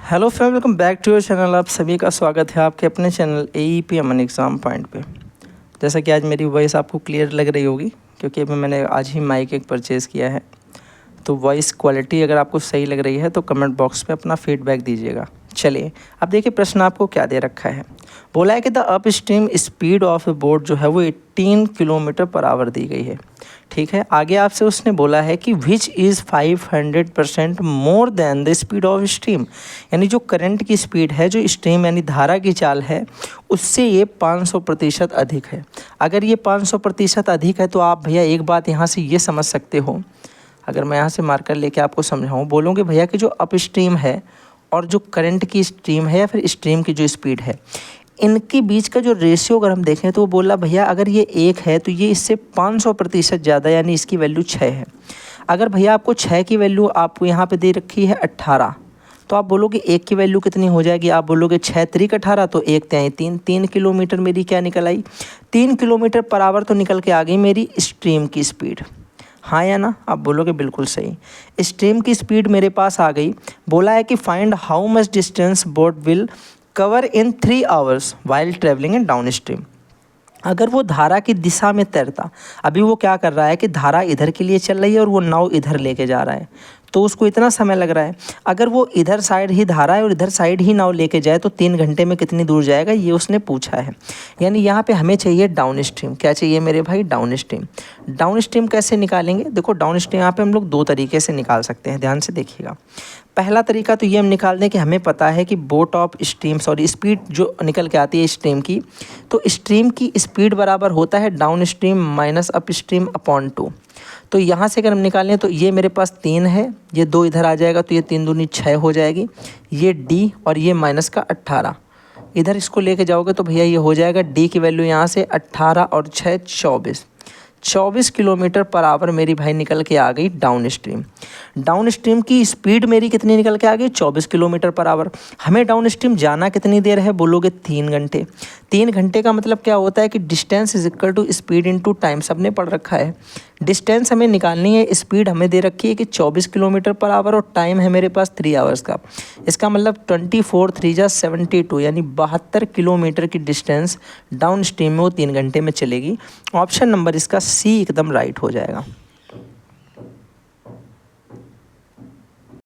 Hello friend, welcome back to your channel. आप सभी का स्वागत है आपके अपने channel AEP Aman exam point पे। जैसा कि आज मेरी वॉइस आपको क्लियर लग रही होगी, क्योंकि अभी मैंने आज ही माइक एक परचेज़ किया है। तो वॉइस क्वालिटी अगर आपको सही लग रही है तो कमेंट बॉक्स पे अपना फीडबैक दीजिएगा। चलिए अब देखिए, प्रश्न आपको क्या दे रखा है। बोला है कि the up stream speed of A boat जो है वो 18 किलोमीटर पर आवर दी गई है। ठीक है, आगे आपसे उसने बोला है कि which is 500% more than the speed of stream, यानी जो करंट की स्पीड है, जो स्ट्रीम यानी धारा की चाल है, उससे ये 500% अधिक है। अगर ये 500% अधिक है तो आप भैया एक बात यहाँ से ये समझ सकते हो। अगर मैं यहाँ से मार्कर लेके आपको समझाऊँ, बोलूँगे भैया कि जो अप स्ट्रीम है और जो करंट की स्ट्रीम है या फिर स्ट्रीम की जो स्पीड है, इनके बीच का जो रेशियो अगर हम देखें तो वो बोला भैया अगर ये 1 है तो ये इससे 500% ज़्यादा, यानी इसकी वैल्यू 6 है। अगर भैया आपको 6 की वैल्यू आपको यहाँ पे दे रखी है 18, तो आप बोलोगे 1 की वैल्यू कितनी हो जाएगी। आप बोलोगे 6 त्रिक 18, तो 1 तिहाई 3, 3 किलोमीटर मेरी क्या निकल आई, 3 किलोमीटर पर आवर तो निकल के आ गई मेरी स्ट्रीम की स्पीड। हाँ या ना, आप बोलोगे बिल्कुल सही। स्ट्रीम की स्पीड मेरे पास आ गई। बोला है कि find how much distance boat will cover in 3 hours while travelling in down stream. अगर वो धारा की दिशा में तैरता, अभी वो क्या कर रहा है कि धारा इधर के लिए चल रही है और वो नाव इधर लेके जा रहा है, तो उसको इतना समय लग रहा है। अगर वो इधर साइड ही धारा है और इधर साइड ही नाव लेके जाए तो 3 घंटे में कितनी दूर जाएगा, ये उसने पूछा है। यानी यहाँ पे हमें चाहिए डाउन स्ट्रीम। क्या चाहिए मेरे भाई? Down stream. डाउन स्ट्रीम कैसे निकालेंगे? देखो, डाउन स्ट्रीम यहाँ पे हम लोग 2 तरीके से निकाल सकते हैं, ध्यान से देखिएगा। पहला तरीका तो ये हम निकाल दें कि हमें पता है कि boat of stream, sorry speed जो निकल के आती है स्ट्रीम की, तो स्ट्रीम की स्पीड बराबर होता है down stream minus up stream upon 2। तो यहाँ से अगर हम निकालें तो ये मेरे पास 3 है, ये 2 इधर आ जाएगा तो ये 3 दूनी 6 हो जाएगी, ये D और ये माइनस का 18। इधर इसको लेके जाओगे तो भैया ये हो जाएगा D की वैल्यू यहाँ से 18 और 6 24 किलोमीटर पर आवर मेरी भाई निकल के आ गई डाउन स्ट्रीम। डाउन स्ट्रीम की स्पीड मेरी कितनी निकल के आ गई? 24 किलोमीटर पर आवर। हमें डाउन स्ट्रीम जाना कितनी देर है? बोलोगे 3 घंटे। 3 घंटे का मतलब क्या होता है कि distance is equal to speed into time, सबने पढ़ रखा है। डिस्टेंस हमें निकालनी है, स्पीड हमें दे रखी है कि 24 किलोमीटर पर आवर और टाइम है मेरे पास 3 आवर्स का। इसका मतलब 24 3 जा 72, यानी 72 किलोमीटर की डिस्टेंस डाउन स्ट्रीम में वो 3 घंटे में चलेगी। ऑप्शन नंबर इसका C एकदम राइट हो जाएगा।